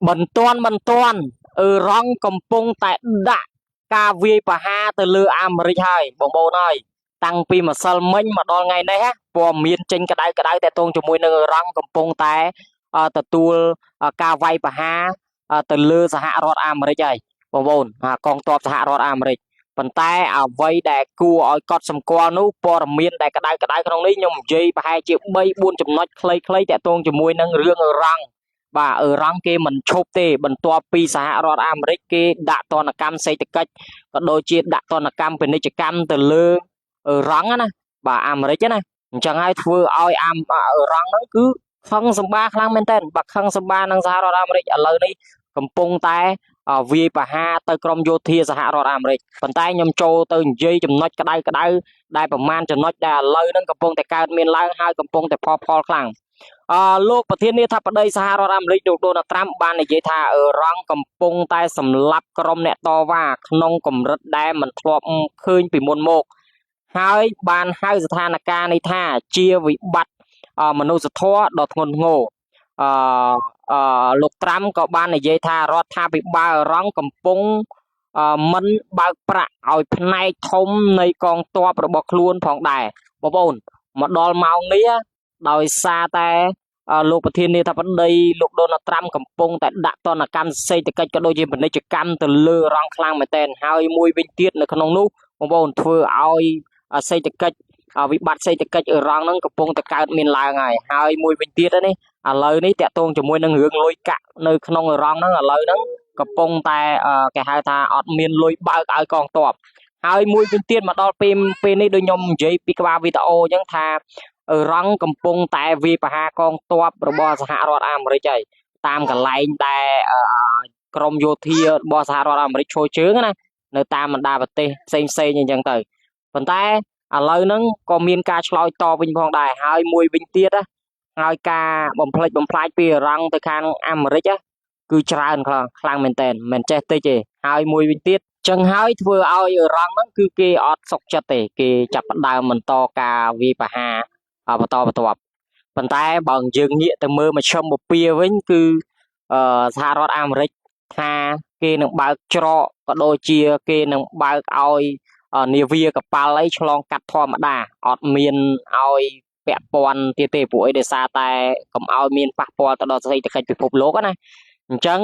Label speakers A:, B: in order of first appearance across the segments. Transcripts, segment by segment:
A: បន្ទាន់រងកំពុងតែដាក់ការវាយប្រហារទៅលើអាមេរិកហើយបងប្អូនហើយតាំងពីម្សិលមិញមកដល់ថ្ងៃនេះព័ត៌មានចេញក្តៅៗតាក់ទងជាមួយនឹងអ៊ឺរ៉ង់កំពុងតែទទួលការវាយប្រហារទៅលើសហរដ្ឋអាមេរិកហើយបងប្អូនកងទ័ពសហរដ្ឋអាមេរិកប៉ុន្តែអ្វីដែលគួរឲ្យកត់សម្គាល់នោះព័ត៌មានដែលក្តៅៗក្នុងនេះខ្ញុំនិយាយប្រហែលជា3-4ចំណុចខ្លីៗតាក់ទងជាមួយនឹងរឿងអ៊ឺរ៉ង់បាទអ៊ឺរ៉ង់គេមិនឈប់ទេបន្ទាប់ពីសហរដ្ឋអាមេរិកគេដាក់ទណ្ឌកម្មសេដ្ឋកិច្ចក៏ដូចជាដាក់ទណ្ឌកម្មពាណិជ្ជកម្មទៅលើអ៊ឺរ៉ង់ណាបាទអាមេរិកណាអញ្ចឹងហើយធ្វើឲ្យអ៊ឺរ៉ង់ហ្នឹងគឺខឹងសម្បាខ្លាំងមែនទែនបាទខឹងសម្បានឹងសហរដ្ឋអាមេរិកឥឡូវនេះកំពុងតែវាយប្រហារទៅក្រមយោធាសហរដ្ឋអាមេរិកប៉ុន្តែខ្ញុំចូលទៅនិយាយចំណុចក្តៅដែលប្រមាណចំណុចដែលឥឡូវហ្នឹងកំពុងតែកើតមានឡើងហើយកំពុងតែផុសផុលខ្លាំងលោកប្រធានាធិបតីសហរដ្ឋអាមេរិកលោកដូណាល់ត្រាំបាននិយាយថាអ៊ឺរ៉ង់កំពុងតែសម្លាប់ក្រុមអ្នកតវ៉ាក្នុងកម្រិតដែលមិនធ្លាប់ឃើញពីមុនមកហើយបានហៅស្ថានភាពនេះថាជាវិបត្តិមនុស្សធម៌ដ៏ធ្ងន់ធ្ងរលោកត្រាំក៏បាននិយាយថារដ្ឋាភិបាលអ៊ឺរ៉ង់កំពុងមិនបើកប្រាក់ឲ្យផ្នែកធំនៃកងទ័ពរបស់ខ្លួនផងដែរបងប្អូនមកដល់ម៉ោងនេះដោយសារតែលោកប្រធានាធិបតីលោកដូណាល់ត្រាំកំពុងតែដាក់ទណ្ឌកម្មសេដ្ឋកិច្ចក៏ដូចជាពាណិជ្ជកម្មទៅលើអ៊ឺរ៉ង់ខ្លាំងមែនទែនហើយមួយវិញទៀតនៅក្នុងនោះបងប្អូនធ្វើឲ្យសេដ្ឋកិច្ចវិបត្តិសេដ្ឋកិច្ចអ៊ឺរ៉ង់ហ្នឹងកំពុងតែកើតមានឡើងហើយមួយវិញទៀតនេះឥឡូវនេះតាក់ទងជាមួយនឹងរឿងលុយកាក់នៅក្នុងអ៊ឺរ៉ង់ហ្នឹងឥឡូវហ្នឹងកំពុងតែគេហៅថាអត់មានលុយបើកឲ្យកងទ័ពហើយមួយវិញទៀតមកដល់ពេលនេះដូចខ្ញុំនិយាយពីក្បាលវីដេអូអញ្ចឹងថាអ៊ឺរ៉ង់កំពុងតែវាយប្រហារកងទ័ពរបស់សហរដ្ឋអាមេរិកហើយតាមកន្លែងដែលក្រមយោធារបស់សហរដ្ឋអាមេរិកឈរជើងណានៅតាមបណ្ដាប្រទេសផ្សេងអញ្ចឹងទៅប៉ុន្តែឥឡូវហ្នឹងក៏មានការឆ្លើយតបវិញផងដែរហើយមួយវិញទៀតហើយការបំផ្លិចបំផ្លាញពីអ៊ឺរ៉ង់ទៅខាងអាមេរិកគឺច្រើនខ្លាំងមែនតើមិនចេះតិចទេហើយមួយវិញទៀតចឹងហើយធ្វើឲ្យអ៊ឺរ៉ង់ហ្នឹងគឺគេអត់សុខចិត្តទេគេចាប់ផ្ដើមបន្តការវាយប្រហារបន្តបន្ទាប់ប៉ុន្តែបើយើងងាកទៅមើលមជ្ឈមបពាវិញគឺសហរដ្ឋអាមេរិកថាគេនឹងបើកច្រកក៏ដូចជាគេនឹងបើកឲ្យនាវាកប៉ាល់អីឆ្លងកាត់ធម្មតាអត់មានឲ្យពាក់ព័ន្ធទៀតទេព្រោះអីដោយសារតែកុំឲ្យមានប៉ះពាល់ទៅដល់សេដ្ឋកិច្ចពិភពលោកណាអញ្ចឹង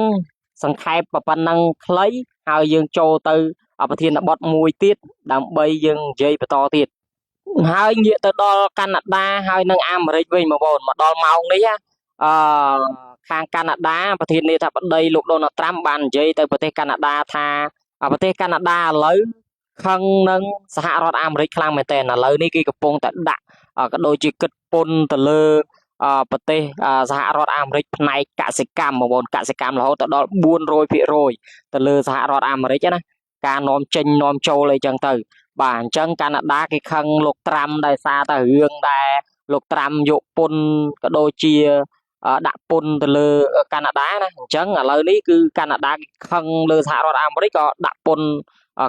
A: សង្ខេបប៉ុណ្ណឹងខ្លីហើយយើងចូលទៅប្រធានបទមួយទៀតដើម្បីយើងនិយាយបន្តទៀតហើយងាកទៅដល់កាណាដាហើយនិងអាមេរិកវិញបងប្អូនមកដល់ម៉ោងនេះខាងកាណាដាប្រធានាធិបតីលោកដូណាល់ត្រាំបាននិយាយទៅប្រទេសកាណាដាថាប្រទេសកាណាដាឥឡូវខឹងនឹងសហរដ្ឋអាមេរិកខ្លាំងមែនទែនឥឡូវនេះគេកំពុងតែដាក់ក៏ដូចជាគិតពន្ធទៅលើប្រទេសសហរដ្ឋអាមេរិកផ្នែកកសិកម្មបងប្អូនកសិកម្មរហូតដល់400%ទៅលើសហរដ្ឋអាមេរិកណាការនាំចេញនាំចូលអីចឹងទៅបាទអញ្ចឹងកាណាដាគេខឹងលោកត្រាំដោយសារតែរឿងដែលលោកត្រាំយកពន្ធក៏ដូចជាដាក់ពន្ធទៅលើកាណាដាណាអញ្ចឹងឥឡូវនេះគឺកាណាដាគេខឹងលើសហរដ្ឋអាមេរិកក៏ដាក់ពន្ធ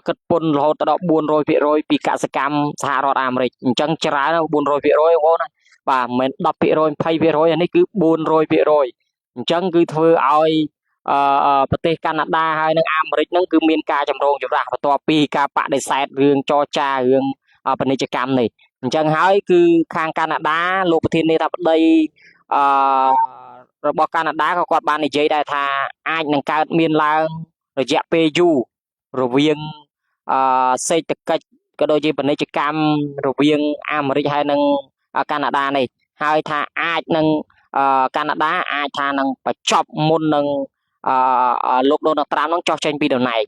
A: គិតពន្ធរហូតដល់400%ពីកសិកម្មសហរដ្ឋអាមេរិកអញ្ចឹងច្រើន400%បងប្អូនណាបាទមិនមែន10% 20%អានេះគឺ400%អញ្ចឹងគឺធ្វើឲ្យប្រទេសកាណាដាហើយនិងអាមេរិកហ្នឹងគឺមានការចម្រូងចម្រាសបន្ទាប់ពីការបដិសេធរឿងចរចារឿងពាណិជ្ជកម្មនេះអញ្ចឹងហើយគឺខាងកាណាដាលោកប្រធានាធិបតីរបស់កាណាដាក៏គាត់បាននិយាយដែរថាអាចនឹងកើតមានឡើងរយៈពេលយូររវាងសេដ្ឋកិច្ចក៏ដូចជាពាណិជ្ជកម្មរវាងអាមេរិកហើយនិងកាណាដានេះហើយថាអាចនឹងកាណាដាអាចថានឹងបញ្ចប់មុននឹងលោកដូណាល់ត្រាំនឹងចោះចេញពីតំណែង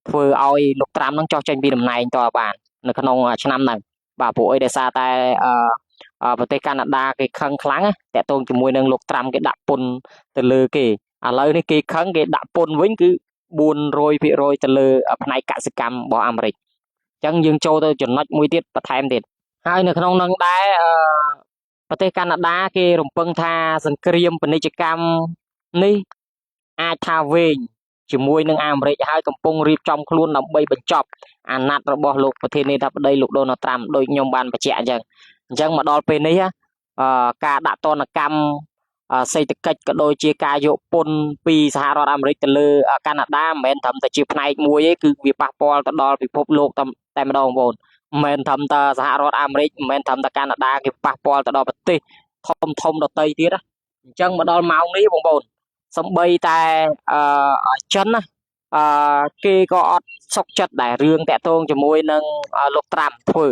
A: ធ្វើឲ្យលោកត្រាំនឹងចោះចេញពីតំណែងតើបាននៅក្នុងឆ្នាំហ្នឹងបាទព្រោះអីដោយសារតែប្រទេសកាណាដាគេខឹងខ្លាំងតាក់ទងជាមួយនឹងលោកត្រាំគេដាក់ពន្ធទៅលើគេឥឡូវនេះគេខឹងគេដាក់ពន្ធវិញគឺ400%ទៅលើផ្នែកកសិកម្មរបស់អាមេរិកអញ្ចឹងយើងចូលទៅចំណុចមួយទៀតបន្ថែមទៀតហើយនៅក្នុងនឹងដែរប្រទេសកាណាដាគេរំពឹងថាសង្គ្រាមពាណិជ្ជកម្មនេះអាចថាវែងជាមួយនឹងអាមេរិកហើយកំពុងរៀបចំខ្លួនដើម្បីបញ្ចប់អាណត្តិរបស់លោកប្រធានាធិបតីលោកដូណាល់ត្រាំដូចខ្ញុំបានបញ្ជាក់អញ្ចឹងមកដល់ពេលនេះការដាក់ទណ្ឌកម្ម សេដ្ឋកិច្ចក៏ដូចជាការយកពន្ធពីសហរដ្ឋអាមេរិកទៅលើកាណាដាមិនមែនត្រឹមតែជាផ្នែកមួយទេគឺវាប៉ះពាល់ទៅដល់ពិភពលោកតែម្ដងបងប្អូនមិនមែនត្រឹមតែសហរដ្ឋអាមេរិកមិនមែនត្រឹមតែកាណាដាគេប៉ះពាល់ទៅដល់ប្រទេសធំដទៃទៀតណាអញ្ចឹងមកដល់ម៉ោងនេះបងប្អូនសំបីតែចិនណាគេក៏អត់សុខចិត្តដែររឿងតាក់ទងជាមួយនឹងលោកត្រាំធ្វើ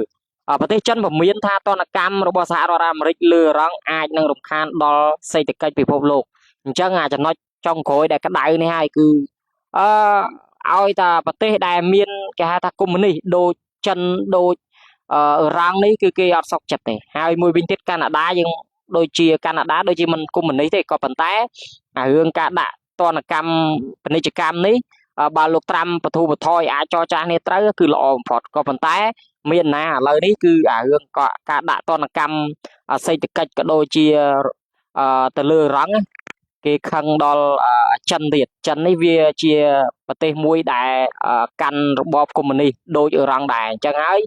A: ប្រទេសចិនពមៀនថាទណ្ឌកម្មរបស់សហរដ្ឋអាមេរិកលើរងអាចនឹងរំខានដល់សេដ្ឋកិច្ចពិភពលោកអញ្ចឹងចំណុចចុងក្រោយដែលក្តៅនេះហើយគឺឲ្យតែប្រទេសដែលមានគេហៅថាកុម្មុយនីសដូចចិនដូចរ៉ង់នេះគឺគេអត់សុខចិត្តទេហើយមួយវិញទៀតកាណាដាយើងដូចជាកាណាដាដូចជាមិនកុម្មុយនីសទេក៏ប៉ុន្តែរឿងការដាក់ទណ្ឌកម្មពាណិជ្ជកម្មនេះបើលោកត្រាំបទូបថយអាចចរចាគ្នាត្រូវគឺល្អបំផុតក៏ប៉ុន្តែមានណាឥឡូវនេះគឺរឿងការដាក់ទណ្ឌកម្មសេដ្ឋកិច្ចក៏ដូចជាទៅលើរ៉ង់គេខឹងដល់ចិនទៀតចិននេះវាជាប្រទេសមួយដែលកាន់របបកុម្មុយនីសដូចអ៊ឺរ៉ង់ដែរអញ្ចឹងហើយ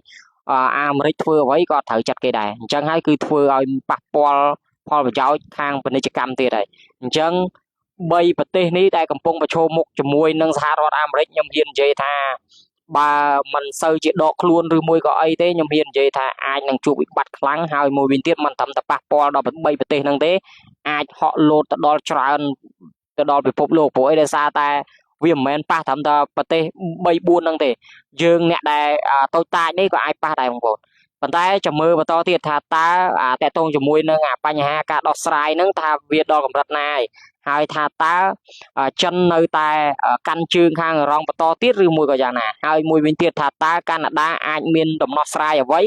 A: អាមេរិកធ្វើអ្វីក៏ត្រូវចាត់គេដែរអញ្ចឹងហើយគឺធ្វើឲ្យប៉ះពាល់ផលប្រយោជន៍ខាងពាណិជ្ជកម្មទៀតហើយអញ្ចឹង3ប្រទេសនេះដែលកំពុងប្រឈមមុខជាមួយនឹងសហរដ្ឋអាមេរិកខ្ញុំហ៊ាននិយាយថាបើមិនសូវជាដកខ្លួនឬមួយក៏អីទេខ្ញុំហ៊ាននិយាយថាអាចនឹងជួបវិបត្តិខ្លាំងហើយមួយវិញទៀតមិនត្រឹមតែប៉ះពាល់ដល់3ប្រទេសហ្នឹងទេអាចហក់លោតទៅដល់ច្រើនទៅដល់ពិភពលោកព្រោះអីដោយសារតែវាមិនមែនប៉ះត្រឹមតែប្រទេស3 4ហ្នឹងទេយើងអ្នកដែលតូចតាចនេះក៏អាចប៉ះដែរបងប្អូនប៉ុន្តែចាំមើលបន្តទៀតថាតើតកតងជាមួយនឹងបញ្ហាការដោះស្រាយហ្នឹងថាវាដល់កម្រិតណាហើយថាតើចិននៅតែកាន់ជើងខាងរងបន្តទៀតឬមួយក៏យ៉ាងណាហើយមួយវិញទៀតថាតើកាណាដាអាចមានដំណោះស្រាយអ្វី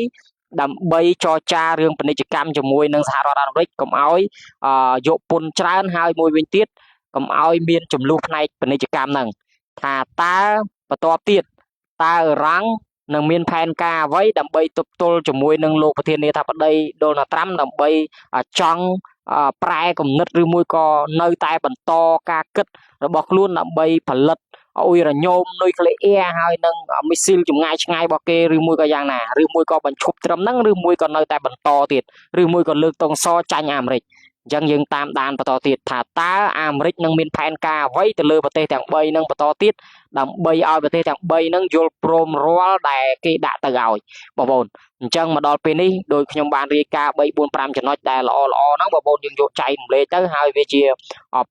A: ដើម្បីចរចារឿងពាណិជ្ជកម្មជាមួយនឹងសហរដ្ឋអាមេរិកកុំឲ្យយកពន្ធច្រើនហើយមួយវិញទៀតកុំឲ្យមានចំនួនផ្នែកពាណិជ្ជកម្មហ្នឹងថាតើបន្តទៀតតើរ៉ង់នឹងមានផែនការអ្វីដើម្បីទប់ទល់ជាមួយនឹងលោកប្រធានាធិបតីដូណាល់ត្រាំដើម្បីចង់ប្រែគំនិតឬមួយក៏នៅតែបន្តការគិតរបស់ខ្លួនដើម្បីផលិតអ៊ុយរ៉ាញ៉ូមនុយក្លេអ៊ែរហើយនឹងមីស៊ីលចម្ងាយឆ្ងាយរបស់គេឬមួយក៏យ៉ាងណាឬមួយក៏បញ្ឈប់ត្រឹមហ្នឹងឬមួយក៏នៅតែបន្តទៀតឬមួយក៏លើកទងសចាញ់អាមេរិកអញ្ចឹងយើងតាមដានបន្តទៀតថាតើអាមេរិកនឹងមានផែនការអ្វីទៅលើប្រទេសទាំង3ហ្នឹងបន្តទៀតដើម្បីឲ្យប្រទេសទាំង3ហ្នឹងយល់ព្រមរាល់ដែលគេដាក់ទៅឲ្យបងប្អូនអញ្ចឹងមកដល់ពេលនេះដោយខ្ញុំបានរាយការណ៍3 4 5ចំណុចដែលល្អហ្នឹងបងប្អូនយើងយកចែករំលែកទៅហើយវាជា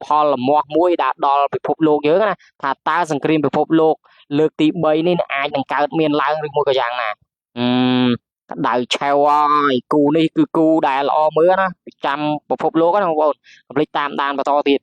A: ផលលមាស់មួយដែលដល់ពិភពលោកយើងណាថាតើសង្គ្រាមពិភពលោកលើកទី3នេះអាចនឹងកើតមានឡើងឬមួយក៏យ៉ាងណាក្តៅឆេវហើយគូនេះគឺគូដែលល្អមើលណាចាំពិភពលោកណាបងប្អូនកុំភ្លេចតាមដានបន្តទៀត